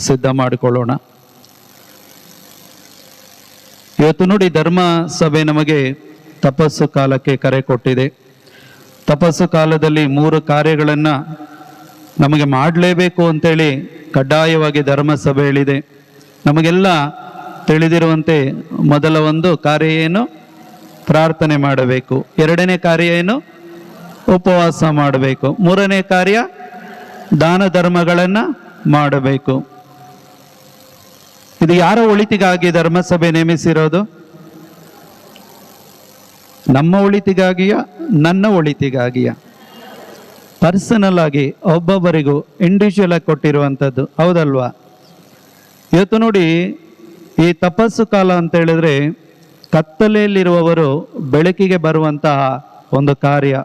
ಸಿದ್ಧ ಮಾಡಿಕೊಳ್ಳೋಣ. ಇವತ್ತು ನೋಡಿ, ಧರ್ಮ ಸಭೆ ನಮಗೆ ತಪಸ್ಸು ಕಾಲಕ್ಕೆ ಕರೆ ಕೊಟ್ಟಿದೆ. ತಪಸ್ಸು ಕಾಲದಲ್ಲಿ 3 ಕಾರ್ಯಗಳನ್ನು ನಮಗೆ ಮಾಡಲೇಬೇಕು ಅಂತೇಳಿ ಕಡ್ಡಾಯವಾಗಿ ಧರ್ಮ ಸಭೆ ಹೇಳಿದೆ. ನಮಗೆಲ್ಲ ತಿಳಿದಿರುವಂತೆ ಮೊದಲ ಒಂದು ಕಾರ್ಯ ಏನು? ಪ್ರಾರ್ಥನೆ ಮಾಡಬೇಕು. 2ನೇ ಕಾರ್ಯ ಏನು? ಉಪವಾಸ ಮಾಡಬೇಕು. 3ನೇ ಕಾರ್ಯ ದಾನ ಧರ್ಮಗಳನ್ನು ಮಾಡಬೇಕು. ಇದು ಯಾರ ಒಳಿತಿಗಾಗಿ ಧರ್ಮಸಭೆ ನೇಮಿಸಿರೋದು? ನಮ್ಮ ಒಳಿತಿಗಾಗಿಯ, ನನ್ನ ಒಳಿತಿಗಾಗಿಯ? ಪರ್ಸನಲ್ ಆಗಿ ಒಬ್ಬೊಬ್ಬರಿಗೂ ಇಂಡಿವಿಜುವಲ್ ಆಗಿ ಕೊಟ್ಟಿರುವಂಥದ್ದು, ಹೌದಲ್ವಾ? ಇವತ್ತು ನೋಡಿ, ಈ ತಪಸ್ಸು ಕಾಲ ಅಂತ ಹೇಳಿದ್ರೆ ಕತ್ತಲೆಯಲ್ಲಿರುವವರು ಬೆಳಕಿಗೆ ಬರುವಂತಹ ಒಂದು ಕಾರ್ಯ.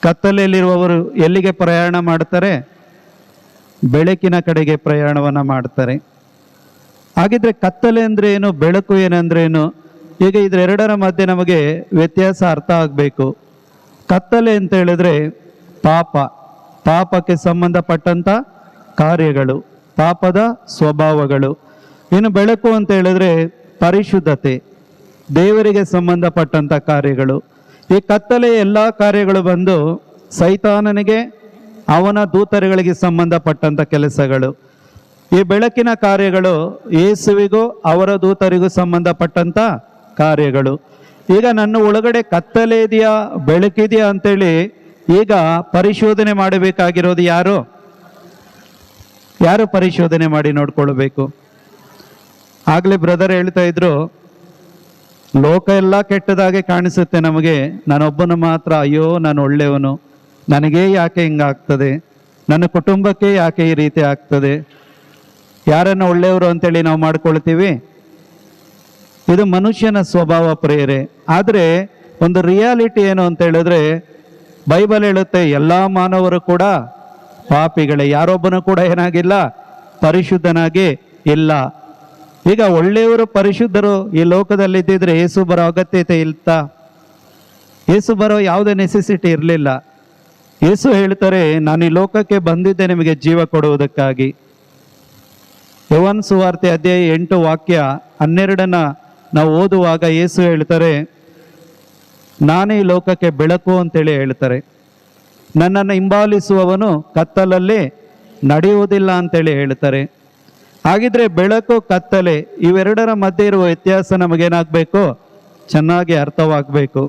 ಕತ್ತಲೆಯಲ್ಲಿರುವವರು ಎಲ್ಲಿಗೆ ಪ್ರಯಾಣ ಮಾಡ್ತಾರೆ? ಬೆಳಕಿನ ಕಡೆಗೆ ಪ್ರಯಾಣವನ್ನು ಮಾಡ್ತಾರೆ. ಹಾಗಿದ್ರೆ ಕತ್ತಲೆ ಅಂದ್ರೆ ಏನು, ಬೆಳಕು ಏನಂದ್ರೆ ಏನು? ಈಗ ಇದೆರಡರ ಮಧ್ಯೆ ನಮಗೆ ವ್ಯತ್ಯಾಸ ಅರ್ಥ ಆಗಬೇಕು. ಕತ್ತಲೆ ಅಂತ ಹೇಳಿದ್ರೆ ಪಾಪಕ್ಕೆ ಸಂಬಂಧಪಟ್ಟಂತ ಕಾರ್ಯಗಳು, ಪಾಪದ ಸ್ವಭಾವಗಳು. ಇನ್ನು ಬೆಳಕು ಅಂತ ಹೇಳಿದ್ರೆ ಪರಿಶುದ್ಧತೆ, ದೇವರಿಗೆ ಸಂಬಂಧಪಟ್ಟಂತ ಕಾರ್ಯಗಳು. ಈ ಕತ್ತಲೆಯ ಎಲ್ಲ ಕಾರ್ಯಗಳು ಬಂದು ಸೈತಾನನಿಗೆ, ಅವನ ದೂತರುಗಳಿಗೆ ಸಂಬಂಧಪಟ್ಟಂತ ಕೆಲಸಗಳು. ಈ ಬೆಳಕಿನ ಕಾರ್ಯಗಳು ಯೇಸುವಿಗೂ ಅವರ ದೂತರಿಗೂ ಸಂಬಂಧಪಟ್ಟಂತ ಕಾರ್ಯಗಳು. ಈಗ ನನ್ನ ಒಳಗಡೆ ಕತ್ತಲೆ ಇದೆಯಾ, ಬೆಳಕಿದೆಯಾ ಅಂತೇಳಿ ಈಗ ಪರಿಶೋಧನೆ ಮಾಡಬೇಕಾಗಿರೋದು ಯಾರು ಪರಿಶೋಧನೆ ಮಾಡಿ ನೋಡ್ಕೊಳ್ಬೇಕು? ಆಗ್ಲೇ ಬ್ರದರ್ ಹೇಳ್ತಾ ಇದ್ರು, ಲೋಕ ಎಲ್ಲ ಕೆಟ್ಟದಾಗೆ ಕಾಣಿಸುತ್ತೆ ನಮಗೆ, ನಾನೊಬ್ಬನು ಮಾತ್ರ ಅಯ್ಯೋ ನಾನು ಒಳ್ಳೆಯವನು, ನನಗೇ ಯಾಕೆ ಹಿಂಗಾಗ್ತದೆ, ನನ್ನ ಕುಟುಂಬಕ್ಕೆ ಯಾಕೆ ಈ ರೀತಿ ಆಗ್ತದೆ, ಯಾರನ್ನು ಒಳ್ಳೆಯವರು ಅಂತೇಳಿ ನಾವು ಮಾಡ್ಕೊಳ್ತೀವಿ. ಇದು ಮನುಷ್ಯನ ಸ್ವಭಾವ ಪ್ರೇರೆ. ಆದರೆ ಒಂದು ರಿಯಾಲಿಟಿ ಏನು ಅಂತ ಹೇಳಿದ್ರೆ, ಬೈಬಲ್ ಹೇಳುತ್ತೆ ಎಲ್ಲ ಮಾನವರು ಕೂಡ ಪಾಪಿಗಳೇ, ಯಾರೊಬ್ಬನು ಕೂಡ ಏನಾಗಿಲ್ಲ, ಪರಿಶುದ್ಧನಾಗಿ ಇಲ್ಲ. ಈಗ ಒಳ್ಳೆಯವರು ಪರಿಶುದ್ಧರು ಈ ಲೋಕದಲ್ಲಿ ಇದ್ದಿದ್ರೆ ಯೇಸು ಬರೋ ಅಗತ್ಯತೆ ಇಲ್ತಾ? ಯೇಸು ಬರೋ ಯಾವುದೇ ನೆಸೆಸಿಟಿ ಇರಲಿಲ್ಲ. ಯೇಸು ಹೇಳ್ತಾರೆ, ನಾನು ಈ ಲೋಕಕ್ಕೆ ಬಂದಿದ್ದೆ ನಿಮಗೆ ಜೀವ ಕೊಡುವುದಕ್ಕಾಗಿ. ಯೋಹಾನ ಸುವಾರ್ತೆ ಅಧ್ಯಾಯ 8 ವಾಕ್ಯ 12 ನಾವು ಓದುವಾಗ ಯೇಸು ಹೇಳ್ತಾರೆ, ನಾನೇ ಈ ಲೋಕಕ್ಕೆ ಬೆಳಕು ಅಂತೇಳಿ ಹೇಳ್ತಾರೆ. ನನ್ನನ್ನು ಹಿಂಬಾಲಿಸುವವನು ಕತ್ತಲಲ್ಲಿ ನಡೆಯುವುದಿಲ್ಲ ಅಂತೇಳಿ ಹೇಳ್ತಾರೆ. ಹಾಗಿದ್ರೆ ಬೆಳಕು, ಕತ್ತಲೆ ಇವೆರಡರ ಮಧ್ಯೆ ಇರುವ ವ್ಯತ್ಯಾಸ ನಮಗೇನಾಗಬೇಕು? ಚೆನ್ನಾಗಿ ಅರ್ಥವಾಗಬೇಕು.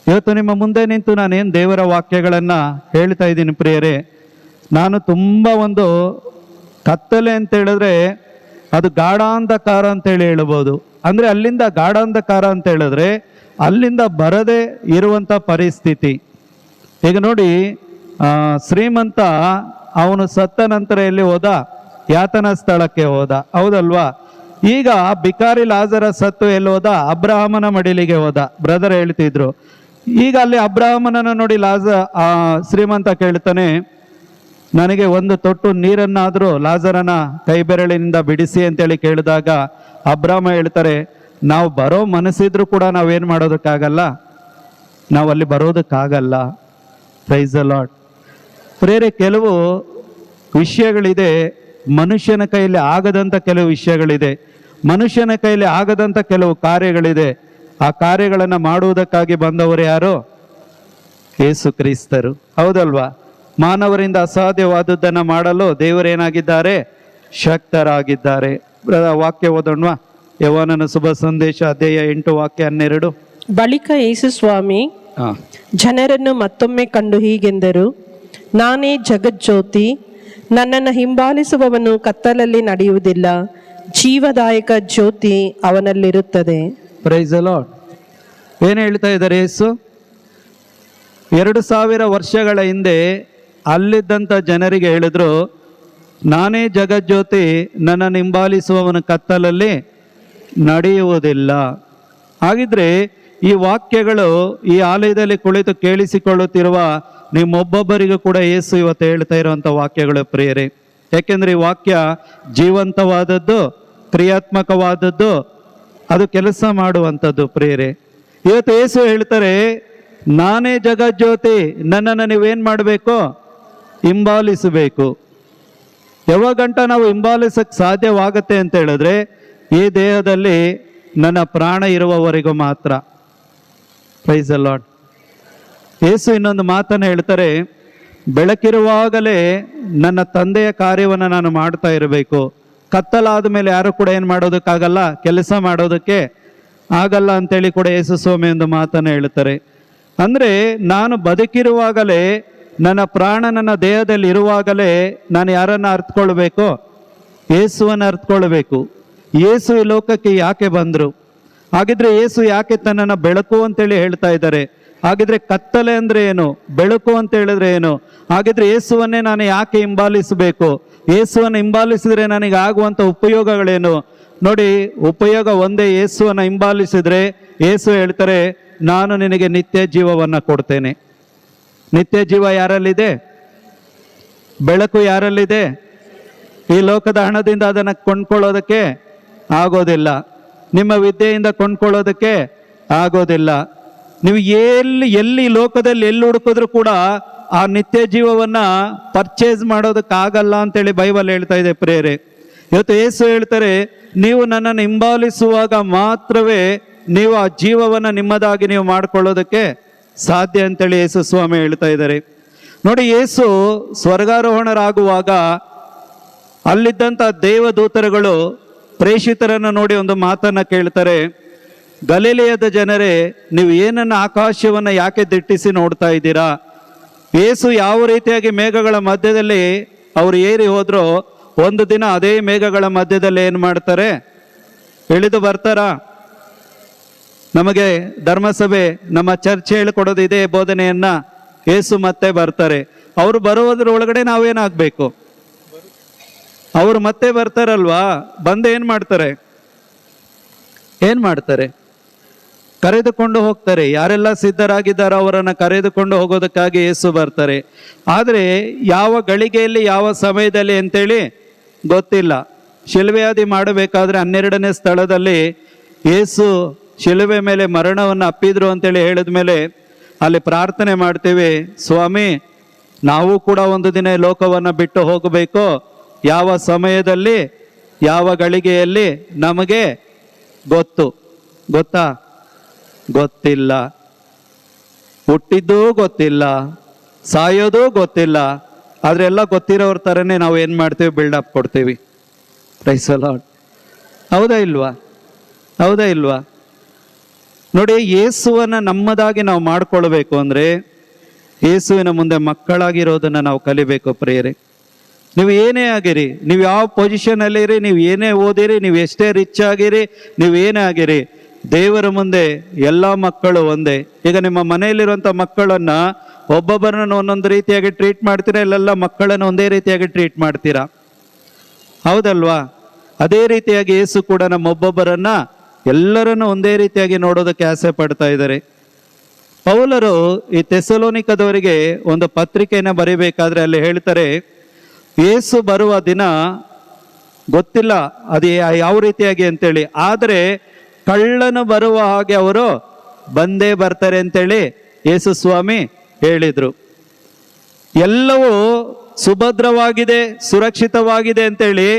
ಇವತ್ತು ನಿಮ್ಮ ಮುಂದೆ ನಿಂತು ನಾನೇನು ದೇವರ ವಾಕ್ಯಗಳನ್ನು ಹೇಳ್ತಾ ಇದ್ದೀನಿ ಪ್ರಿಯರೇ, ನಾನು ತುಂಬ ಒಂದು ಕತ್ತಲೆ ಅಂತ ಹೇಳಿದ್ರೆ ಅದು ಗಾಢಾಂಧಕಾರ ಅಂತೇಳಿ ಹೇಳ್ಬೋದು. ಅಂದರೆ ಅಲ್ಲಿಂದ ಗಾಢಾಂಧಕಾರ ಅಂತ ಹೇಳಿದ್ರೆ ಅಲ್ಲಿಂದ ಬರದೇ ಇರುವಂಥ ಪರಿಸ್ಥಿತಿ. ಈಗ ನೋಡಿ, ಶ್ರೀಮಂತ ಅವನು ಸತ್ತ ನಂತರ ಎಲ್ಲಿ ಹೋದ? ಯಾತನಾ ಸ್ಥಳಕ್ಕೆ ಹೋದ, ಹೌದಲ್ವಾ? ಈಗ ಬಿಕಾರಿ ಲಾಜರ ಸತ್ತು ಎಲ್ಲಿ ಹೋದ? ಅಬ್ರಹಾಮನ ಮಡಿಲಿಗೆ ಹೋದ. ಬ್ರದರ್ ಹೇಳ್ತಿದ್ರು, ಈಗ ಅಲ್ಲಿ ಅಬ್ರಹಾಮನನ್ನು ನೋಡಿ ಶ್ರೀಮಂತ ಕೇಳ್ತಾನೆ, ನನಗೆ ಒಂದು ತೊಟ್ಟು ನೀರನ್ನಾದರೂ ಲಾಜರನ ಕೈ ಬೆರಳಿನಿಂದ ಬಿಡಿಸಿ ಅಂತೇಳಿ ಕೇಳಿದಾಗ ಅಬ್ರಾಮ ಹೇಳ್ತಾರೆ, ನಾವು ಬರೋ ಮನಸ್ಸಿದ್ರು ಕೂಡ ನಾವೇನು ಮಾಡೋದಕ್ಕಾಗಲ್ಲ, ನಾವು ಅಲ್ಲಿ ಬರೋದಕ್ಕಾಗಲ್ಲ. Praise the lord. ಪ್ರೇರೆ, ಕೆಲವು ವಿಷಯಗಳಿದೆ, ಮನುಷ್ಯನ ಕೈಯಲ್ಲಿ ಆಗದಂಥ ಕೆಲವು ವಿಷಯಗಳಿದೆ, ಮನುಷ್ಯನ ಕೈಯಲ್ಲಿ ಆಗದಂಥ ಕೆಲವು ಕಾರ್ಯಗಳಿದೆ. ಆ ಕಾರ್ಯಗಳನ್ನು ಮಾಡುವುದಕ್ಕಾಗಿ ಬಂದವರು ಯಾರು? ಯೇಸು ಕ್ರಿಸ್ತರು, ಹೌದಲ್ವಾ? ಮಾನವರಿಂದ ಅಸಾಧ್ಯವಾದದ್ದನ್ನು ಮಾಡಲು ದೇವರೇನಾಗಿದ್ದಾರೆ? ಶಕ್ತರಾಗಿದ್ದಾರೆ. ವಾಕ್ಯ ಓದೋಣವಾ? ಯೋಹಾನನ ಶುಭ ಸಂದೇಶ ಅಧ್ಯಾಯ 8 ವಾಕ್ಯ 12. ಬಳಿಕ ಯೇಸು ಸ್ವಾಮಿ ಜನರನ್ನು ಮತ್ತೊಮ್ಮೆ ಕಂಡು ಹೀಗೆಂದರು, ನಾನೇ ಜಗಜ್ಯೋತಿ, ನನ್ನನ್ನು ಹಿಂಬಾಲಿಸುವವನು ಕತ್ತಲಲ್ಲಿ ನಡೆಯುವುದಿಲ್ಲ, ಜೀವದಾಯಕ ಜ್ಯೋತಿ ಅವನಲ್ಲಿರುತ್ತದೆ. Praise the lord. ಏನು ಹೇಳ್ತಾ ಇದ್ದಾರೆ ಯೇಸು? 2000 ವರ್ಷಗಳ ಹಿಂದೆ ಅಲ್ಲಿದ್ದಂಥ ಜನರಿಗೆ ಹೇಳಿದ್ರು, ನಾನೇ ಜಗಜ್ಯೋತಿ, ನನ್ನನ್ನು ಹಿಂಬಾಲಿಸುವವನ ಕತ್ತಲಲ್ಲಿ ನಡೆಯುವುದಿಲ್ಲ. ಹಾಗಿದ್ರೆ ಈ ವಾಕ್ಯಗಳು ಈ ಆಲಯದಲ್ಲಿ ಕುಳಿತು ಕೇಳಿಸಿಕೊಳ್ಳುತ್ತಿರುವ ನಿಮ್ಮೊಬ್ಬೊಬ್ಬರಿಗೂ ಕೂಡ ಯೇಸು ಇವತ್ತು ಹೇಳ್ತಾ ಇರುವಂಥ ವಾಕ್ಯಗಳು ಪ್ರಿಯರೇ. ಯಾಕೆಂದ್ರೆ ಈ ವಾಕ್ಯ ಜೀವಂತವಾದದ್ದು, ಕ್ರಿಯಾತ್ಮಕವಾದದ್ದು, ಅದು ಕೆಲಸ ಮಾಡುವಂಥದ್ದು ಪ್ರಿಯರೇ. ಇವತ್ತು ಯೇಸು ಹೇಳ್ತಾರೆ, ನಾನೇ ಜಗಜ್ಯೋತಿ, ನನ್ನನ್ನು ನೀವೇನು ಮಾಡಬೇಕು? ಹಿಂಬಾಲಿಸಬೇಕು. ಯಾವಾಗಂಟ ನಾವು ಹಿಂಬಾಲಿಸಕ್ಕೆ ಸಾಧ್ಯವಾಗತ್ತೆ ಅಂತ ಹೇಳಿದ್ರೆ ಈ ದೇಹದಲ್ಲಿ ನನ್ನ ಪ್ರಾಣ ಇರುವವರೆಗೂ ಮಾತ್ರ. Praise the lord. ಯೇಸು ಇನ್ನೊಂದು ಮಾತನ್ನು ಹೇಳ್ತಾರೆ, ಬೆಳಕಿರುವಾಗಲೇ ನನ್ನ ತಂದೆಯ ಕಾರ್ಯವನ್ನು ನಾನು ಮಾಡ್ತಾ ಇರಬೇಕು. ಕತ್ತಲಾದ ಮೇಲೆ ಯಾರು ಕೂಡ ಏನು ಮಾಡೋದಕ್ಕಾಗಲ್ಲ, ಕೆಲಸ ಮಾಡೋದಕ್ಕೆ ಆಗಲ್ಲ ಅಂತೇಳಿ ಕೂಡ ಯೇಸು ಸ್ವಾಮಿ ಒಂದು ಮಾತನ್ನು ಹೇಳ್ತಾರೆ. ಅಂದರೆ ನಾನು ಬದುಕಿರುವಾಗಲೇ, ನನ್ನ ಪ್ರಾಣ ನನ್ನ ದೇಹದಲ್ಲಿ ಇರುವಾಗಲೇ ನಾನು ಯಾರನ್ನು ಅರ್ಥಕೊಳ್ಬೇಕು? ಯೇಸುವನ್ನು ಅರ್ಥಕೊಳ್ಬೇಕು. ಯೇಸು ಈ ಲೋಕಕ್ಕೆ ಯಾಕೆ ಬಂದರು? ಹಾಗಿದ್ರೆ ಯೇಸು ಯಾಕೆ ತನ್ನನ್ನು ಬೆಳಕು ಅಂತೇಳಿ ಹೇಳ್ತಾ ಇದ್ದಾರೆ? ಹಾಗಿದ್ರೆ ಕತ್ತಲೆ ಅಂದರೆ ಏನು, ಬೆಳಕು ಅಂತ ಹೇಳಿದ್ರೆ ಏನು? ಹಾಗಿದ್ರೆ ಯೇಸುವನ್ನೇ ನಾನು ಯಾಕೆ ಹಿಂಬಾಲಿಸಬೇಕು? ಯೇಸುವನ್ನು ಹಿಂಬಾಲಿಸಿದ್ರೆ ನನಗೆ ಆಗುವಂಥ ಉಪಯೋಗಗಳೇನು? ನೋಡಿ, ಉಪಯೋಗ ಒಂದೇ. ಯೇಸುವನ್ನು ಹಿಂಬಾಲಿಸಿದ್ರೆ ಯೇಸು ಹೇಳ್ತಾರೆ, ನಾನು ನಿನಗೆ ನಿತ್ಯ ಜೀವವನ್ನು ಕೊಡ್ತೇನೆ. ನಿತ್ಯ ಜೀವ ಯಾರಲ್ಲಿದೆ? ಬೆಳಕು ಯಾರಲ್ಲಿದೆ? ಈ ಲೋಕದ ಹಣದಿಂದ ಅದನ್ನು ಕೊಂಡ್ಕೊಳ್ಳೋದಕ್ಕೆ ಆಗೋದಿಲ್ಲ. ನಿಮ್ಮ ವಿದ್ಯೆಯಿಂದ ಕೊಂಡ್ಕೊಳ್ಳೋದಕ್ಕೆ ಆಗೋದಿಲ್ಲ. ನೀವು ಎಲ್ಲಿ ಲೋಕದಲ್ಲಿ ಎಲ್ಲಿ ಹುಡುಕಿದ್ರು ಕೂಡ ಆ ನಿತ್ಯ ಜೀವವನ್ನ ಪರ್ಚೇಸ್ ಮಾಡೋದಕ್ಕಾಗಲ್ಲ ಅಂತೇಳಿ ಬೈಬಲ್ ಹೇಳ್ತಾ ಇದೆ ಪ್ರೇರೆ. ಇವತ್ತು ಯೇಸು ಹೇಳ್ತಾರೆ, ನೀವು ನನ್ನನ್ನು ಹಿಂಬಾಲಿಸುವಾಗ ಮಾತ್ರವೇ ನೀವು ಆ ಜೀವವನ್ನು ನಿಮ್ಮದಾಗಿ ನೀವು ಮಾಡ್ಕೊಳ್ಳೋದಕ್ಕೆ ಸಾಧ್ಯ ಅಂತೇಳಿ ಯೇಸು ಸ್ವಾಮಿ ಹೇಳ್ತಾ ಇದ್ದಾರೆ. ನೋಡಿ, ಯೇಸು ಸ್ವರ್ಗಾರೋಹಣರಾಗುವಾಗ ಅಲ್ಲಿದ್ದಂಥ ದೇವದೂತರುಗಳು ಪ್ರೇಷಿತರನ್ನು ನೋಡಿ ಒಂದು ಮಾತನ್ನು ಕೇಳ್ತಾರೆ, ಗಲಿಲೆಯದ ಜನರೇ, ನೀವು ಏನನ್ನ ಆಕಾಶವನ್ನು ಯಾಕೆ ದಿಟ್ಟಿಸಿ ನೋಡ್ತಾ ಇದ್ದೀರಾ? ಯೇಸು ಯಾವ ರೀತಿಯಾಗಿ ಮೇಘಗಳ ಮಧ್ಯದಲ್ಲಿ ಅವರು ಏರಿ ಹೋದ್ರೋ, ಒಂದು ದಿನ ಅದೇ ಮೇಘಗಳ ಮಧ್ಯದಲ್ಲಿ ಏನು ಮಾಡ್ತಾರೆ? ಇಳಿದು ಬರ್ತಾರ? ನಮಗೆ ಧರ್ಮಸಭೆ, ನಮ್ಮ ಚರ್ಚೆ ಹೇಳಿಕೊಡೋದು ಇದೇ ಬೋಧನೆಯನ್ನ. ಯೇಸು ಮತ್ತೆ ಬರ್ತಾರೆ. ಅವರು ಬರುವುದ್ರ ಒಳಗಡೆ ನಾವೇನಾಗಬೇಕು? ಅವರು ಮತ್ತೆ ಬರ್ತಾರಲ್ವಾ? ಬಂದು ಏನು ಮಾಡ್ತಾರೆ? ಕರೆದುಕೊಂಡು ಹೋಗ್ತಾರೆ. ಯಾರೆಲ್ಲ ಸಿದ್ಧರಾಗಿದ್ದಾರೋ ಅವರನ್ನು ಕರೆದುಕೊಂಡು ಹೋಗೋದಕ್ಕಾಗಿ ಯೇಸು ಬರ್ತಾರೆ. ಆದರೆ ಯಾವ ಗಳಿಗೆಯಲ್ಲಿ, ಯಾವ ಸಮಯದಲ್ಲಿ ಅಂತೇಳಿ ಗೊತ್ತಿಲ್ಲ. ಶಿಲುಬೆಯಾದಿ ಮಾಡಬೇಕಾದ್ರೆ 12ನೇ ಸ್ಥಳದಲ್ಲಿ ಯೇಸು ಶಿಲುಬೆ ಮೇಲೆ ಮರಣವನ್ನು ಅಪ್ಪಿದ್ರು ಅಂತೇಳಿ ಹೇಳಿದ ಮೇಲೆ ಅಲ್ಲಿ ಪ್ರಾರ್ಥನೆ ಮಾಡ್ತೀವಿ, ಸ್ವಾಮಿ, ನಾವು ಕೂಡ ಒಂದು ದಿನ ಲೋಕವನ್ನು ಬಿಟ್ಟು ಹೋಗಬೇಕು. ಯಾವ ಸಮಯದಲ್ಲಿ, ಯಾವ ಗಳಿಗೆಯಲ್ಲಿ ನಮಗೆ ಗೊತ್ತಾ? ಗೊತ್ತಿಲ್ಲ. ಹುಟ್ಟಿದ್ದೂ ಗೊತ್ತಿಲ್ಲ, ಸಾಯೋದೂ ಗೊತ್ತಿಲ್ಲ. ಆದ್ರೆ ಎಲ್ಲ ಗೊತ್ತಿರೋರ ಥರನೇ ನಾವು ಏನು ಮಾಡ್ತೀವಿ? ಬಿಲ್ಡಪ್ ಕೊಡ್ತೀವಿ. Praise the Lord. ಹೌದಾ ಇಲ್ವಾ? ನೋಡಿ, ಯೇಸುವನ್ನು ನಮ್ಮದಾಗಿ ನಾವು ಮಾಡ್ಕೊಳ್ಬೇಕು ಅಂದರೆ ಯೇಸುವಿನ ಮುಂದೆ ಮಕ್ಕಳಾಗಿರೋದನ್ನು ನಾವು ಕಲಿಬೇಕು ಪ್ರಿಯರೇ. ನೀವು ಏನೇ ಆಗಿರಿ, ನೀವು ಯಾವ ಪೊಸಿಷನಲ್ಲಿ ಇರಿ, ನೀವು ಏನೇ ಓದಿರಿ, ನೀವು ಎಷ್ಟೇ ರಿಚ್ ಆಗಿರಿ, ನೀವು ಏನೇ ಆಗಿರಿ, ದೇವರ ಮುಂದೆ ಎಲ್ಲ ಮಕ್ಕಳು ಒಂದೇ. ಈಗ ನಿಮ್ಮ ಮನೆಯಲ್ಲಿರುವಂಥ ಮಕ್ಕಳನ್ನು ಒಬ್ಬೊಬ್ಬರನ್ನು ಒಂದೊಂದು ರೀತಿಯಾಗಿ ಟ್ರೀಟ್ ಮಾಡ್ತೀರಾ, ಇಲ್ಲೆಲ್ಲ ಮಕ್ಕಳನ್ನು ಒಂದೇ ರೀತಿಯಾಗಿ ಟ್ರೀಟ್ ಮಾಡ್ತೀರಾ? ಹೌದಲ್ವಾ? ಅದೇ ರೀತಿಯಾಗಿ ಯೇಸು ಕೂಡ ನಮ್ಮೊಬ್ಬೊಬ್ಬರನ್ನ ಎಲ್ಲರನ್ನು ಒಂದೇ ರೀತಿಯಾಗಿ ನೋಡೋದಕ್ಕೆ ಆಸೆ ಪಡ್ತಾ ಇದ್ದಾರೆ. ಪೌಲರು ಈ ಥೆಸಲೋನಿಕದವರಿಗೆ ಒಂದು ಪತ್ರಿಕೆಯನ್ನು ಬರೀಬೇಕಾದ್ರೆ ಅಲ್ಲಿ ಹೇಳ್ತಾರೆ, ಯೇಸು ಬರುವ ದಿನ ಗೊತ್ತಿಲ್ಲ ಅದು ಯಾವ ರೀತಿಯಾಗಿ ಅಂತೇಳಿ, ಆದರೆ ಕಳ್ಳನು ಬರುವ ಹಾಗೆ ಅವರು ಬಂದೇ ಬರ್ತಾರೆ ಅಂತೇಳಿ ಯೇಸು ಸ್ವಾಮಿ ಹೇಳಿದ್ರು. ಎಲ್ಲವೂ ಸುಭದ್ರವಾಗಿದೆ, ಸುರಕ್ಷಿತವಾಗಿದೆ ಅಂತೇಳಿ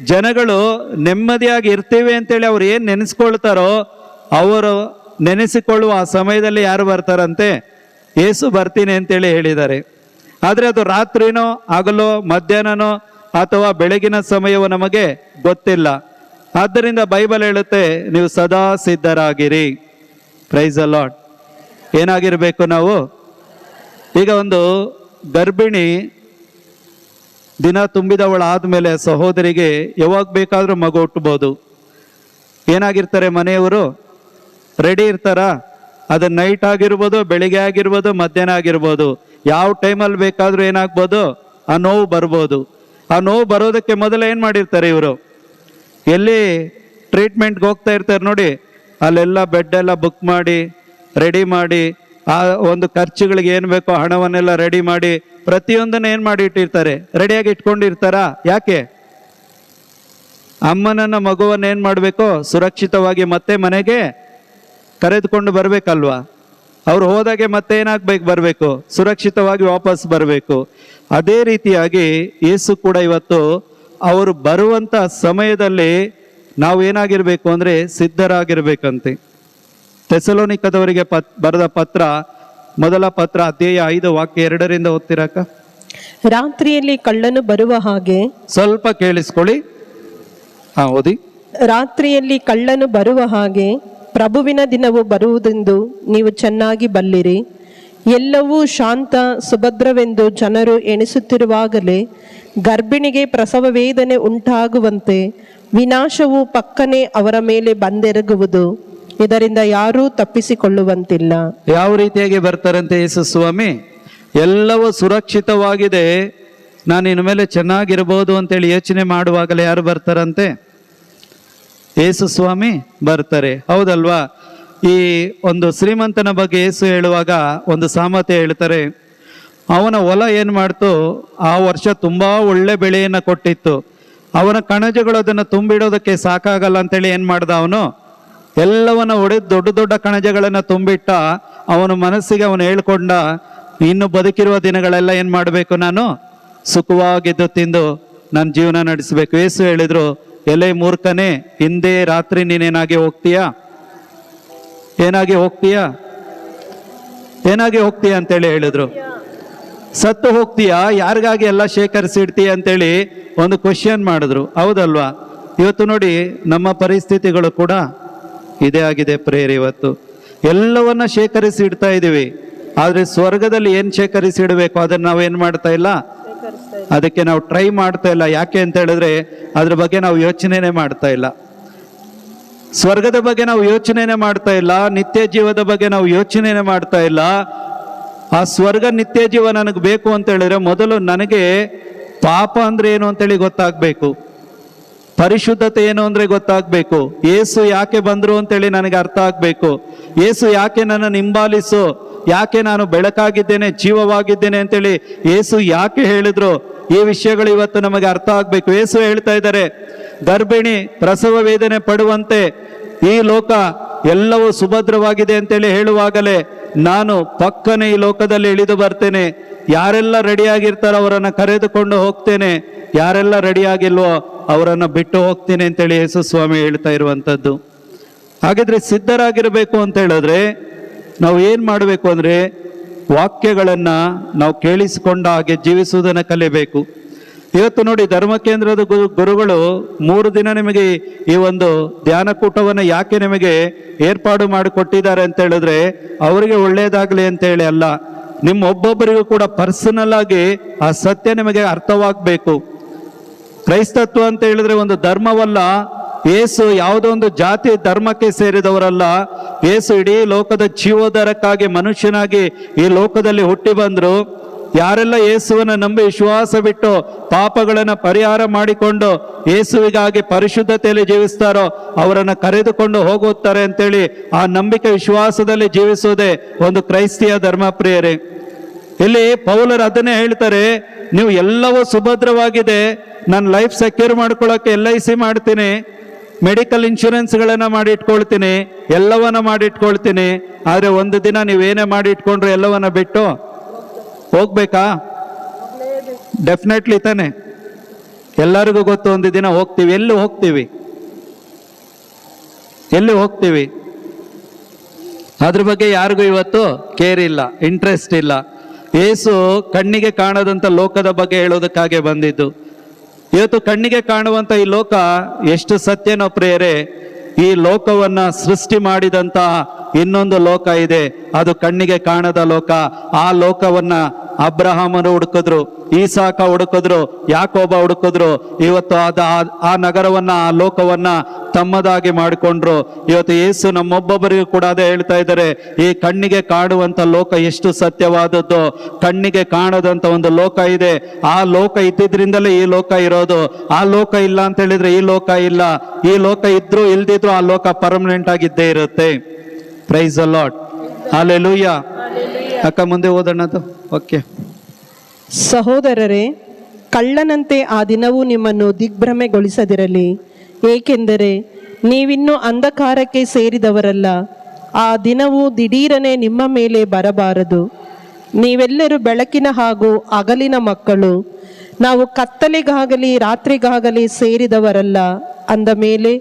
ಜನಗಳು ನೆಮ್ಮದಿಯಾಗಿ ಇರ್ತೀವಿ ಅಂತೇಳಿ ಅವ್ರು ಏನು ನೆನೆಸ್ಕೊಳ್ತಾರೋ ಅವರು ನೆನೆಸಿಕೊಳ್ಳುವ ಆ ಸಮಯದಲ್ಲಿ ಯಾರು ಬರ್ತಾರಂತೆ? ಯೇಸು ಬರ್ತೀನಿ ಅಂತೇಳಿ ಹೇಳಿದ್ದಾರೆ. ಆದರೆ ಅದು ರಾತ್ರಿನೋ ಹಗಲೋ ಮಧ್ಯಾಹ್ನನೋ ಅಥವಾ ಬೆಳಗಿನ ಸಮಯವೋ ನಮಗೆ ಗೊತ್ತಿಲ್ಲ. ಆದ್ದರಿಂದ ಬೈಬಲ್ ಹೇಳುತ್ತೆ, ನೀವು ಸದಾ ಸಿದ್ಧರಾಗಿರಿ. Price the lord. ಏನಾಗಿರ್ಬೇಕು ನಾವು? ಈಗ ಒಂದು ಗರ್ಭಿಣಿ ದಿನ ತುಂಬಿದವಳಾದ್ಮೇಲೆ ಸಹೋದರಿಗೆ ಯಾವಾಗ ಬೇಕಾದ್ರೂ ಮಗು ಹುಟ್ಟಬಹುದು. ಏನಾಗಿರ್ತಾರೆ ಮನೆಯವರು? ರೆಡಿ ಇರ್ತಾರ? ಅದು ನೈಟ್ ಆಗಿರ್ಬೋದು, ಬೆಳಿಗ್ಗೆ ಆಗಿರ್ಬೋದು, ಮಧ್ಯಾಹ್ನ ಆಗಿರ್ಬೋದು, ಯಾವ ಟೈಮಲ್ಲಿ ಬೇಕಾದ್ರೂ ಏನಾಗ್ಬೋದು? ಆ ನೋವು ಬರ್ಬೋದು. ಆ ನೋವು ಬರೋದಕ್ಕೆ ಮೊದಲು ಏನು ಮಾಡಿರ್ತಾರೆ ಇವರು? ಎಲ್ಲಿ ಟ್ರೀಟ್ಮೆಂಟ್ಗೆ ಹೋಗ್ತಾ ಇರ್ತಾರೆ ನೋಡಿ, ಅಲ್ಲೆಲ್ಲ ಬೆಡ್ ಎಲ್ಲ ಬುಕ್ ಮಾಡಿ ರೆಡಿ ಮಾಡಿ, ಆ ಒಂದು ಖರ್ಚುಗಳಿಗೆ ಏನು ಬೇಕೋ ಹಣವನ್ನೆಲ್ಲ ರೆಡಿ ಮಾಡಿ ಪ್ರತಿಯೊಂದನ್ನು ಏನು ಮಾಡಿ ಇಟ್ಟಿರ್ತಾರೆ? ರೆಡಿಯಾಗಿ ಇಟ್ಕೊಂಡಿರ್ತಾರ. ಯಾಕೆ? ಅಮ್ಮನನ್ನ ಮಗುವನ್ನು ಏನು ಮಾಡಬೇಕು? ಸುರಕ್ಷಿತವಾಗಿ ಮತ್ತೆ ಮನೆಗೆ ಕರೆದುಕೊಂಡು ಬರಬೇಕಲ್ವಾ? ಅವ್ರು ಹೋದಾಗೆ ಮತ್ತೆ ಏನಾಗ್ಬೇಕು? ಬರಬೇಕು, ಸುರಕ್ಷಿತವಾಗಿ ವಾಪಸ್ ಬರಬೇಕು. ಅದೇ ರೀತಿಯಾಗಿ ಯೇಸು ಕೂಡ ಇವತ್ತು ಅವರು ಬರುವಂಥ ಸಮಯದಲ್ಲಿ ನಾವು ಏನಾಗಿರ್ಬೇಕು ಅಂದರೆ ಸಿದ್ಧರಾಗಿರ್ಬೇಕಂತೆ. ಥೆಸಲೋನಿಕದವರಿಗೆ ಬರೆದ ಪತ್ರ, ಮೊದಲ ಪತ್ರ ಅಧ್ಯಾಯ 5 ವಾಕ್ಯ 2ರಿಂದ ಓದ್ತಿರಾಕ. ರಾತ್ರಿಯಲ್ಲಿ ಕಳ್ಳನು ಬರುವ ಹಾಗೆ, ಸ್ವಲ್ಪ ಕೇಳಿಸ್ಕೊಳ್ಳಿ, ಓದಿ. ರಾತ್ರಿಯಲ್ಲಿ ಕಳ್ಳನು ಬರುವ ಹಾಗೆ ಪ್ರಭುವಿನ ದಿನವು ಬರುವುದೆಂದು ನೀವು ಚೆನ್ನಾಗಿ ಬಲ್ಲಿರಿ. ಎಲ್ಲವೂ ಶಾಂತ ಸುಭದ್ರವೆಂದು ಜನರು ಎಣಿಸುತ್ತಿರುವಾಗಲೇ ಗರ್ಭಿಣಿಗೆ ಪ್ರಸವ ವೇದನೆ ಉಂಟಾಗುವಂತೆ ವಿನಾಶವು ಪಕ್ಕನೆ ಅವರ ಮೇಲೆ ಬಂದೆರಗುವುದು. ಇದರಿಂದ ಯಾರೂ ತಪ್ಪಿಸಿಕೊಳ್ಳುವಂತಿಲ್ಲ. ಯಾವ ರೀತಿಯಾಗಿ ಬರ್ತಾರಂತೆ ಯೇಸು ಸ್ವಾಮಿ? ಎಲ್ಲವೂ ಸುರಕ್ಷಿತವಾಗಿದೆ, ನಾನು ಇನ್ನು ಮೇಲೆ ಚೆನ್ನಾಗಿರ್ಬೋದು ಅಂತೇಳಿ ಯೋಚನೆ ಮಾಡುವಾಗಲೇ ಯಾರು ಬರ್ತಾರಂತೆ? ಯೇಸು ಸ್ವಾಮಿ ಬರ್ತಾರೆ, ಹೌದಲ್ವಾ? ಈ ಒಂದು ಶ್ರೀಮಂತನ ಬಗ್ಗೆ ಯೇಸು ಹೇಳುವಾಗ ಒಂದು ಸಾಮರ್ಥ್ಯ ಹೇಳ್ತಾರೆ. ಅವನ ಹೊಲ ಏನು ಮಾಡ್ತು, ಆ ವರ್ಷ ತುಂಬ ಒಳ್ಳೆ ಬೆಳೆಯನ್ನು ಕೊಟ್ಟಿತ್ತು. ಅವನ ಕಣಜಗಳು ಅದನ್ನು ತುಂಬಿಡೋದಕ್ಕೆ ಸಾಕಾಗಲ್ಲ ಅಂತೇಳಿ ಏನು ಮಾಡ್ದ, ಅವನು ಎಲ್ಲವನ್ನ ಹೊಡೆದು ದೊಡ್ಡ ದೊಡ್ಡ ಕಣಜಗಳನ್ನು ತುಂಬಿಟ್ಟ. ಅವನ ಮನಸ್ಸಿಗೆ ಅವನು ಹೇಳ್ಕೊಂಡ, ಇನ್ನು ಬದುಕಿರುವ ದಿನಗಳೆಲ್ಲ ಏನು ಮಾಡಬೇಕು, ನಾನು ಸುಖವಾಗಿದ್ದು ತಿಂದು ನನ್ನ ಜೀವನ ನಡೆಸಬೇಕು. ಯೇಸು ಹೇಳಿದ್ರು, ಎಲೆ ಮೂರ್ಖನೇ, ಹಿಂದೆ ರಾತ್ರಿ ನೀನೇನಾಗಿ ಹೋಗ್ತೀಯಾ? ಏನಾಗಿ ಹೋಗ್ತೀಯಾ? ಏನಾಗಿ ಹೋಗ್ತೀಯಾ ಅಂತೇಳಿ ಹೇಳಿದ್ರು. ಸತ್ತು ಹೋಗ್ತೀಯಾ? ಯಾರಿಗಾಗಿ ಎಲ್ಲ ಶೇಖರಿಸಿಡ್ತೀಯ ಅಂತೇಳಿ ಒಂದು ಕ್ವಶನ್ ಮಾಡಿದ್ರು, ಹೌದಲ್ವಾ? ಇವತ್ತು ನೋಡಿ, ನಮ್ಮ ಪರಿಸ್ಥಿತಿಗಳು ಕೂಡ ಇದೇ ಆಗಿದೆ ಪ್ರೇಯರ್. ಇವತ್ತು ಎಲ್ಲವನ್ನ ಶೇಖರಿಸಿ ಇಡ್ತಾ ಇದ್ದೀವಿ, ಆದರೆ ಸ್ವರ್ಗದಲ್ಲಿ ಏನು ಶೇಖರಿಸಿ ಇಡಬೇಕು ಅದನ್ನು ನಾವು ಏನು ಮಾಡ್ತಾ ಇಲ್ಲ, ಅದಕ್ಕೆ ನಾವು ಟ್ರೈ ಮಾಡ್ತಾ ಇಲ್ಲ. ಯಾಕೆ ಅಂತ ಹೇಳಿದ್ರೆ ಅದ್ರ ಬಗ್ಗೆ ನಾವು ಯೋಚನೆನೇ ಮಾಡ್ತಾ ಇಲ್ಲ. ಸ್ವರ್ಗದ ಬಗ್ಗೆ ನಾವು ಯೋಚನೆನೇ ಮಾಡ್ತಾ ಇಲ್ಲ, ನಿತ್ಯ ಜೀವದ ಬಗ್ಗೆ ನಾವು ಯೋಚನೆನೇ ಮಾಡ್ತಾ ಇಲ್ಲ. ಆ ಸ್ವರ್ಗ ನಿತ್ಯ ಜೀವ ನನಗೆ ಬೇಕು ಅಂತ ಹೇಳಿದ್ರೆ ಮೊದಲು ನನಗೆ ಪಾಪ ಅಂದ್ರೆ ಏನು ಅಂತೇಳಿ ಗೊತ್ತಾಗಬೇಕು, ಪರಿಶುದ್ಧತೆ ಏನು ಅಂದ್ರೆ ಗೊತ್ತಾಗಬೇಕು, ಯೇಸು ಯಾಕೆ ಬಂದ್ರು ಅಂತೇಳಿ ನನಗೆ ಅರ್ಥ ಆಗಬೇಕು, ಯೇಸು ಯಾಕೆ ನನ್ನನ್ನು ಹಿಂಬಾಲಿಸು, ಯಾಕೆ ನಾನು ಬೆಳಕಾಗಿದ್ದೇನೆ, ಜೀವವಾಗಿದ್ದೇನೆ ಅಂತೇಳಿ ಯೇಸು ಯಾಕೆ ಹೇಳಿದ್ರು, ಈ ವಿಷಯಗಳು ಇವತ್ತು ನಮಗೆ ಅರ್ಥ ಆಗಬೇಕು. ಯೇಸು ಹೇಳ್ತಾ ಇದ್ದಾರೆ, ಗರ್ಭಿಣಿ ಪ್ರಸವ ವೇದನೆ ಪಡುವಂತೆ ಈ ಲೋಕ ಎಲ್ಲವೂ ಸುಭದ್ರವಾಗಿದೆ ಅಂತೇಳಿ ಹೇಳುವಾಗಲೇ ನಾನು ಪಕ್ಕನೆ ಈ ಲೋಕದಲ್ಲಿ ಇಳಿದು ಬರ್ತೇನೆ. ಯಾರೆಲ್ಲ ರೆಡಿಯಾಗಿರ್ತಾರೋ ಅವರನ್ನು ಕರೆದುಕೊಂಡು ಹೋಗ್ತೇನೆ, ಯಾರೆಲ್ಲ ರೆಡಿಯಾಗಿಲ್ವೋ ಅವರನ್ನು ಬಿಟ್ಟು ಹೋಗ್ತೀನಿ ಅಂತೇಳಿ ಯೇಸು ಸ್ವಾಮಿ ಹೇಳ್ತಾ ಇರುವಂಥದ್ದು. ಹಾಗಿದ್ರೆ ಸಿದ್ಧರಾಗಿರಬೇಕು ಅಂತ ಹೇಳಿದ್ರೆ ನಾವು ಏನು ಮಾಡಬೇಕು ಅಂದರೆ ವಾಕ್ಯಗಳನ್ನು ನಾವು ಕೇಳಿಸಿಕೊಂಡ ಹಾಗೆ ಜೀವಿಸುವುದನ್ನು ಕಲಿಬೇಕು. ಇವತ್ತು ನೋಡಿ, ಧರ್ಮ ಕೇಂದ್ರದ ಗುರುಗಳು 3 ದಿನ ನಿಮಗೆ ಈ ಒಂದು ಧ್ಯಾನಕೂಟವನ್ನು ಯಾಕೆ ನಿಮಗೆ ಏರ್ಪಾಡು ಮಾಡಿಕೊಟ್ಟಿದ್ದಾರೆ ಅಂತ ಹೇಳಿದ್ರೆ ಅವರಿಗೆ ಒಳ್ಳೆಯದಾಗಲಿ ಅಂತೇಳಿ ಅಲ್ಲ, ನಿಮ್ಮ ಒಬ್ಬೊಬ್ಬರಿಗೂ ಕೂಡ ಪರ್ಸನಲ್ ಆಗಿ ಆ ಸತ್ಯ ನಿಮಗೆ ಅರ್ಥವಾಗಬೇಕು. ಕ್ರೈಸ್ತತ್ವ ಅಂತ ಹೇಳಿದ್ರೆ ಒಂದು ಧರ್ಮವಲ್ಲ, ಯೇಸು ಯಾವುದೋ ಒಂದು ಜಾತಿ ಧರ್ಮಕ್ಕೆ ಸೇರಿದವರಲ್ಲ. ಯೇಸು ಇಡೀ ಲೋಕದ ಜೀವೋದ್ಧಾರಕ್ಕಾಗಿ ಮನುಷ್ಯನಾಗಿ ಈ ಲೋಕದಲ್ಲಿ ಹುಟ್ಟಿ ಬಂದರು. ಯಾರೆಲ್ಲ ಯೇಸುವನ್ನು ನಂಬಿ ವಿಶ್ವಾಸ ಬಿಟ್ಟು ಪಾಪಗಳನ್ನು ಪರಿಹಾರ ಮಾಡಿಕೊಂಡು ಯೇಸುವಿಗಾಗಿ ಪರಿಶುದ್ಧತೆಯಲ್ಲಿ ಜೀವಿಸ್ತಾರೋ ಅವರನ್ನು ಕರೆದುಕೊಂಡು ಹೋಗುತ್ತಾರೆ ಅಂತೇಳಿ ಆ ನಂಬಿಕೆ ವಿಶ್ವಾಸದಲ್ಲಿ ಜೀವಿಸುವುದೇ ಒಂದು ಕ್ರೈಸ್ತಿಯ ಧರ್ಮ ಪ್ರಿಯರೇ. ಇಲ್ಲಿ ಪೌಲರು ಅದನ್ನೇ ಹೇಳ್ತಾರೆ, ನೀವು ಎಲ್ಲವೂ ಸುಭದ್ರವಾಗಿದೆ, ನಾನು ಲೈಫ್ ಸೆಕ್ಯೂರ್ ಮಾಡ್ಕೊಳ್ಳೋಕೆ LIC ಮಾಡ್ತೀನಿ, ಮೆಡಿಕಲ್ ಇನ್ಶೂರೆನ್ಸ್ಗಳನ್ನು ಮಾಡಿಟ್ಕೊಳ್ತೀನಿ, ಎಲ್ಲವನ್ನ ಮಾಡಿಟ್ಕೊಳ್ತೀನಿ, ಆದರೆ ಒಂದು ದಿನ ನೀವೇನೇ ಮಾಡಿಟ್ಕೊಂಡ್ರು ಎಲ್ಲವನ್ನ ಬಿಟ್ಟು ಹೋಗ್ಬೇಕಾ? ಡೆಫಿನೆಟ್ಲಿ ತಾನೆ, ಎಲ್ಲರಿಗೂ ಗೊತ್ತು ಒಂದು ದಿನ ಹೋಗ್ತೀವಿ. ಎಲ್ಲಿ ಹೋಗ್ತೀವಿ? ಎಲ್ಲಿ ಹೋಗ್ತೀವಿ? ಅದ್ರ ಬಗ್ಗೆ ಯಾರಿಗೂ ಇವತ್ತು ಕೇರ್ ಇಲ್ಲ, ಇಂಟ್ರೆಸ್ಟ್ ಇಲ್ಲ. ಯೇಸು ಕಣ್ಣಿಗೆ ಕಾಣದಂಥ ಲೋಕದ ಬಗ್ಗೆ ಹೇಳೋದಕ್ಕಾಗೆ ಬಂದಿದ್ದು. ಇವತ್ತು ಕಣ್ಣಿಗೆ ಕಾಣುವಂಥ ಈ ಲೋಕ ಎಷ್ಟು ಸತ್ಯನೋ ಪ್ರಿಯರೇ, ಈ ಲೋಕವನ್ನ ಸೃಷ್ಟಿ ಮಾಡಿದಂತ ಇನ್ನೊಂದು ಲೋಕ ಇದೆ, ಅದು ಕಣ್ಣಿಗೆ ಕಾಣದ ಲೋಕ. ಆ ಲೋಕವನ್ನ ಅಬ್ರಹಾಮನು ಹುಡುಕಿದ್ರು, ಈಸಾಕ ಹುಡುಕಿದ್ರು, ಯಾಕೋಬ ಹುಡುಕಿದ್ರು. ಇವತ್ತು ಆ ನಗರವನ್ನ, ಆ ಲೋಕವನ್ನ ತಮ್ಮದಾಗಿ ಮಾಡಿಕೊಂಡ್ರು. ಇವತ್ತು ಯೇಸು ನಮ್ಮೊಬ್ಬೊಬ್ಬರಿಗೂ ಕೂಡ ಅದೇ ಹೇಳ್ತಾ ಇದ್ದಾರೆ, ಈ ಕಣ್ಣಿಗೆ ಕಾಣುವಂತ ಲೋಕ ಎಷ್ಟು ಸತ್ಯವಾದದ್ದು. ಕಣ್ಣಿಗೆ ಕಾಣದಂತ ಒಂದು ಲೋಕ ಇದೆ, ಆ ಲೋಕ ಇದ್ದಿದ್ರಿಂದಲೇ ಈ ಲೋಕ ಇರೋದು. ಆ ಲೋಕ ಇಲ್ಲ ಅಂತ ಹೇಳಿದ್ರೆ ಈ ಲೋಕ ಇಲ್ಲ. ಈ ಲೋಕ ಇದ್ರು ಇಲ್ದಿದ್ರು ಆ ಲೋಕ ಪರ್ಮನೆಂಟ್ ಆಗಿದ್ದೇ ಇರುತ್ತೆ. Praise the lord, hallelujah. ಅಕ್ಕ ಮುಂದೆ ಓದೋಣದು. ಓಕೆ. ಸಹೋದರರೇ, ಕಳ್ಳನಂತೆ ಆ ದಿನವೂ ನಿಮ್ಮನ್ನು ದಿಗ್ಭ್ರಮೆಗೊಳಿಸದಿರಲಿ, ಏಕೆಂದರೆ ನೀವಿನ್ನೂ ಅಂಧಕಾರಕ್ಕೆ ಸೇರಿದವರಲ್ಲ. ಆ ದಿನವು ದಿಢೀರನೆ ನಿಮ್ಮ ಮೇಲೆ ಬರಬಾರದು. ನೀವೆಲ್ಲರೂ ಬೆಳಕಿನ ಹಾಗೂ ಹಗಲಿನ ಮಕ್ಕಳು. ನಾವು ಕತ್ತಲೆಗಾಗಲಿ ರಾತ್ರಿಗಾಗಲಿ ಸೇರಿದವರಲ್ಲ. ಅಂದ ಮೇಲೆ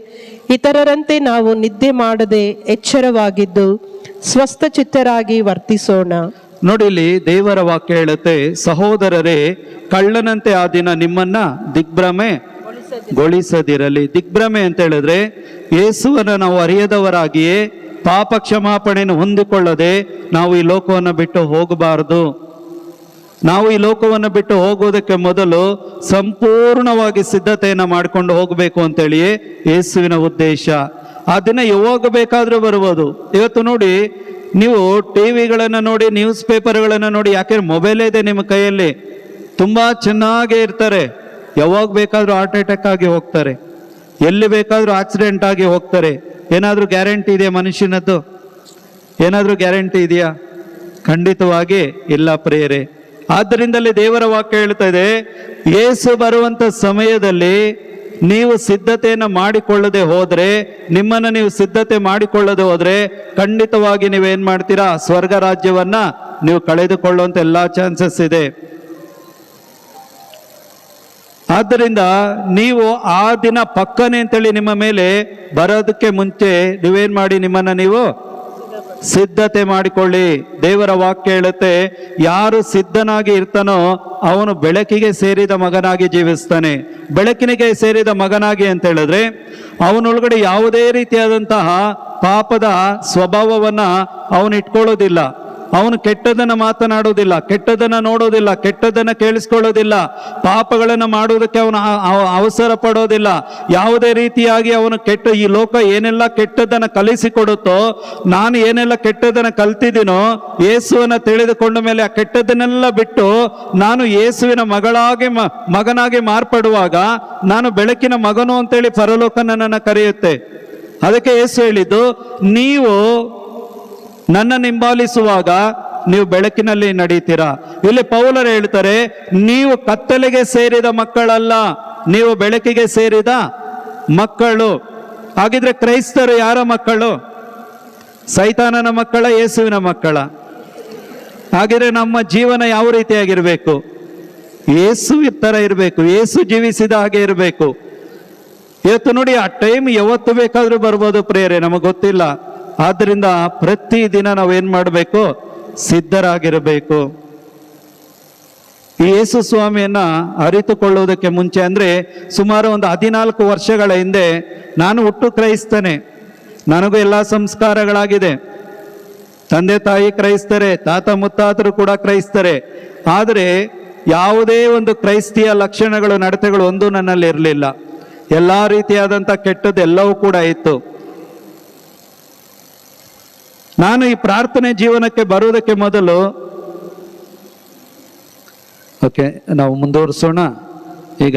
ಇತರರಂತೆ ನಾವು ನಿದ್ದೆ ಮಾಡದೆ ಎಚ್ಚರವಾಗಿದ್ದು ಸ್ವಸ್ಥಚಿತ್ತರಾಗಿ ವರ್ತಿಸೋಣ. ನೋಡಿ, ಇಲ್ಲಿ ದೇವರ ವಾಕ್ಯ ಹೇಳುತ್ತೆ, ಸಹೋದರರೇ, ಕಳ್ಳನಂತೆ ಆ ದಿನ ನಿಮ್ಮನ್ನ ದಿಗ್ಭ್ರಮೆಗೊಳಿಸದಿರಲಿ. ದಿಗ್ಭ್ರಮೆ ಅಂತ ಹೇಳಿದ್ರೆ ಯೇಸುವನ್ನು ನಾವು ಅರಿಯದವರಾಗಿಯೇ ಪಾಪ ಕ್ಷಮಾಪಣೆಯನ್ನು ಹೊಂದಿಕೊಳ್ಳದೆ ನಾವು ಈ ಲೋಕವನ್ನು ಬಿಟ್ಟು ಹೋಗಬಾರದು. ನಾವು ಈ ಲೋಕವನ್ನು ಬಿಟ್ಟು ಹೋಗೋದಕ್ಕೆ ಮೊದಲು ಸಂಪೂರ್ಣವಾಗಿ ಸಿದ್ಧತೆಯನ್ನು ಮಾಡಿಕೊಂಡು ಹೋಗಬೇಕು ಅಂತೇಳಿಯೇ ಯೇಸುವಿನ ಉದ್ದೇಶ. ಆ ದಿನ ಯಾವಾಗ ಬೇಕಾದ್ರೂ ಬರ್ಬೋದು. ಇವತ್ತು ನೋಡಿ, ನೀವು ಟಿವಿಗಳನ್ನು ನೋಡಿ, ನ್ಯೂಸ್ ಪೇಪರ್ಗಳನ್ನು ನೋಡಿ, ಯಾಕೆಂದ್ರೆ ಮೊಬೈಲ್ ಇದೆ ನಿಮ್ಮ ಕೈಯಲ್ಲಿ, ತುಂಬಾ ಚೆನ್ನಾಗೇ ಇರ್ತಾರೆ. ಯಾವಾಗ ಬೇಕಾದ್ರೂ ಹಾರ್ಟ್ ಅಟ್ಯಾಕ್ ಆಗಿ ಹೋಗ್ತಾರೆ, ಎಲ್ಲಿ ಬೇಕಾದ್ರೂ ಆಕ್ಸಿಡೆಂಟ್ ಆಗಿ ಹೋಗ್ತಾರೆ. ಏನಾದ್ರೂ ಗ್ಯಾರಂಟಿ ಇದೆಯಾ ಮನುಷ್ಯನದ್ದು? ಏನಾದ್ರೂ ಗ್ಯಾರಂಟಿ ಇದೆಯಾ? ಖಂಡಿತವಾಗಿ ಇಲ್ಲ ಪ್ರಿಯರೇ. ಆದ್ದರಿಂದಲೇ ದೇವರ ವಾಕ್ಯ ಹೇಳ್ತಾ ಇದೆ, ಯೇಸು ಬರುವಂತ ಸಮಯದಲ್ಲಿ ನೀವು ಸಿದ್ಧತೆಯನ್ನು ಮಾಡಿಕೊಳ್ಳದೆ ಹೋದ್ರೆ, ನಿಮ್ಮನ್ನು ನೀವು ಸಿದ್ಧತೆ ಮಾಡಿಕೊಳ್ಳದೆ ಹೋದ್ರೆ ಖಂಡಿತವಾಗಿ ನೀವೇನ್ ಮಾಡ್ತೀರಾ? ಸ್ವರ್ಗ ರಾಜ್ಯವನ್ನ ನೀವು ಕಳೆದುಕೊಳ್ಳುವಂತ ಎಲ್ಲಾ ಚಾನ್ಸಸ್ ಇದೆ. ಆದ್ದರಿಂದ ನೀವು ಆ ದಿನ ಪಕ್ಕನೆ ಅಂತೇಳಿ ನಿಮ್ಮ ಮೇಲೆ ಬರೋದಕ್ಕೆ ಮುಂಚೆ ನೀವೇನ್ ಮಾಡಿ, ನಿಮ್ಮನ್ನ ನೀವು ಸಿದ್ಧತೆ ಮಾಡಿಕೊಳ್ಳಿ. ದೇವರ ವಾಕ್ಯ ಹೇಳುತ್ತೆ, ಯಾರು ಸಿದ್ಧನಾಗಿ ಇರ್ತಾನೋ ಅವನು ಬೆಳಕಿಗೆ ಸೇರಿದ ಮಗನಾಗಿ ಜೀವಿಸ್ತಾನೆ. ಬೆಳಕಿನಿಗೆ ಸೇರಿದ ಮಗನಾಗಿ ಅಂತ ಹೇಳಿದ್ರೆ ಅವನೊಳಗಡೆ ಯಾವುದೇ ರೀತಿಯಾದಂತಹ ಪಾಪದ ಸ್ವಭಾವವನ್ನ ಅವನು ಇಟ್ಕೊಳ್ಳೋದಿಲ್ಲ. ಅವನು ಕೆಟ್ಟದನ್ನ ಮಾತನಾಡೋದಿಲ್ಲ, ಕೆಟ್ಟದನ್ನ ನೋಡೋದಿಲ್ಲ, ಕೆಟ್ಟದನ್ನ ಕೇಳಿಸ್ಕೊಳ್ಳೋದಿಲ್ಲ, ಪಾಪಗಳನ್ನು ಮಾಡುವುದಕ್ಕೆ ಅವನು ಅವಸರ ಪಡೋದಿಲ್ಲ. ಯಾವುದೇ ರೀತಿಯಾಗಿ ಅವನು ಈ ಲೋಕ ಏನೆಲ್ಲ ಕೆಟ್ಟದನ್ನ ಕಲಿಸಿಕೊಡುತ್ತೋ, ನಾನು ಏನೆಲ್ಲ ಕೆಟ್ಟದನ್ನ ಕಲ್ತಿದ್ದೀನೋ ಯೇಸುವನ್ನ ತಿಳಿದುಕೊಂಡ ಮೇಲೆ ಆ ಕೆಟ್ಟದನ್ನೆಲ್ಲ ಬಿಟ್ಟು ನಾನು ಯೇಸುವಿನ ಮಗನಾಗಿ ಮಾರ್ಪಡುವಾಗ ನಾನು ಬೆಳಕಿನ ಮಗನು ಅಂತೇಳಿ ಪರಲೋಕ ನನ್ನನ್ನು ಕರೆಯುತ್ತೆ. ಅದಕ್ಕೆ ಯೇಸು ಹೇಳಿದ್ದು, ನೀವು ನನ್ನ ಹಿಂಬಾಲಿಸುವಾಗ ನೀವು ಬೆಳಕಿನಲ್ಲಿ ನಡೀತೀರಾ. ಇಲ್ಲಿ ಪೌಲರು ಹೇಳ್ತಾರೆ, ನೀವು ಕತ್ತಲೆಗೆ ಸೇರಿದ ಮಕ್ಕಳಲ್ಲ, ನೀವು ಬೆಳಕಿಗೆ ಸೇರಿದ ಮಕ್ಕಳು. ಹಾಗಿದ್ರೆ ಕ್ರೈಸ್ತರು ಯಾರ ಮಕ್ಕಳು? ಸೈತಾನನ ಮಕ್ಕಳ, ಯೇಸುವಿನ ಮಕ್ಕಳ? ಹಾಗಿದ್ರೆ ನಮ್ಮ ಜೀವನ ಯಾವ ರೀತಿಯಾಗಿರ್ಬೇಕು? ಯೇಸು ತರ ಇರಬೇಕು, ಯೇಸು ಜೀವಿಸಿದ ಹಾಗೆ ಇರಬೇಕು. ಇವತ್ತು ನೋಡಿ, ಆ ಟೈಮ್ ಯಾವತ್ತು ಬೇಕಾದ್ರೂ ಬರ್ಬೋದು ಪ್ರಿಯರೇ, ನಮಗೆ ಗೊತ್ತಿಲ್ಲ. ಆದ್ದರಿಂದ ಪ್ರತಿ ದಿನ ನಾವೇನ್ ಮಾಡಬೇಕು? ಸಿದ್ಧರಾಗಿರಬೇಕು. ಈ ಯೇಸು ಸ್ವಾಮಿಯನ್ನ ಅರಿತುಕೊಳ್ಳುವುದಕ್ಕೆ ಮುಂಚೆ, ಅಂದ್ರೆ ಸುಮಾರು ಒಂದು 14 ವರ್ಷಗಳ ಹಿಂದೆ, ನಾನು ಹುಟ್ಟು ಕ್ರೈಸ್ತನೇ, ನನಗೂ ಎಲ್ಲ ಸಂಸ್ಕಾರಗಳಾಗಿದೆ. ತಂದೆ ತಾಯಿ ಕ್ರೈಸ್ತರೇ, ತಾತ ಮುತ್ತಾತರು ಕೂಡ ಕ್ರೈಸ್ತರೇ. ಆದರೆ ಯಾವುದೇ ಒಂದು ಕ್ರೈಸ್ತಿಯ ಲಕ್ಷಣಗಳು, ನಡತೆಗಳು ಒಂದು ನನ್ನಲ್ಲಿ ಇರಲಿಲ್ಲ. ಎಲ್ಲ ರೀತಿಯಾದಂಥ ಕೆಟ್ಟದ್ದು ಎಲ್ಲವೂ ಕೂಡ ಇತ್ತು. ನಾನು ಈ ಪ್ರಾರ್ಥನೆ ಜೀವನಕ್ಕೆ ಬರುವುದಕ್ಕೆ ಮೊದಲು, ಓಕೆ, ನಾವು ಮುಂದುವರಿಸೋಣ. ಈಗ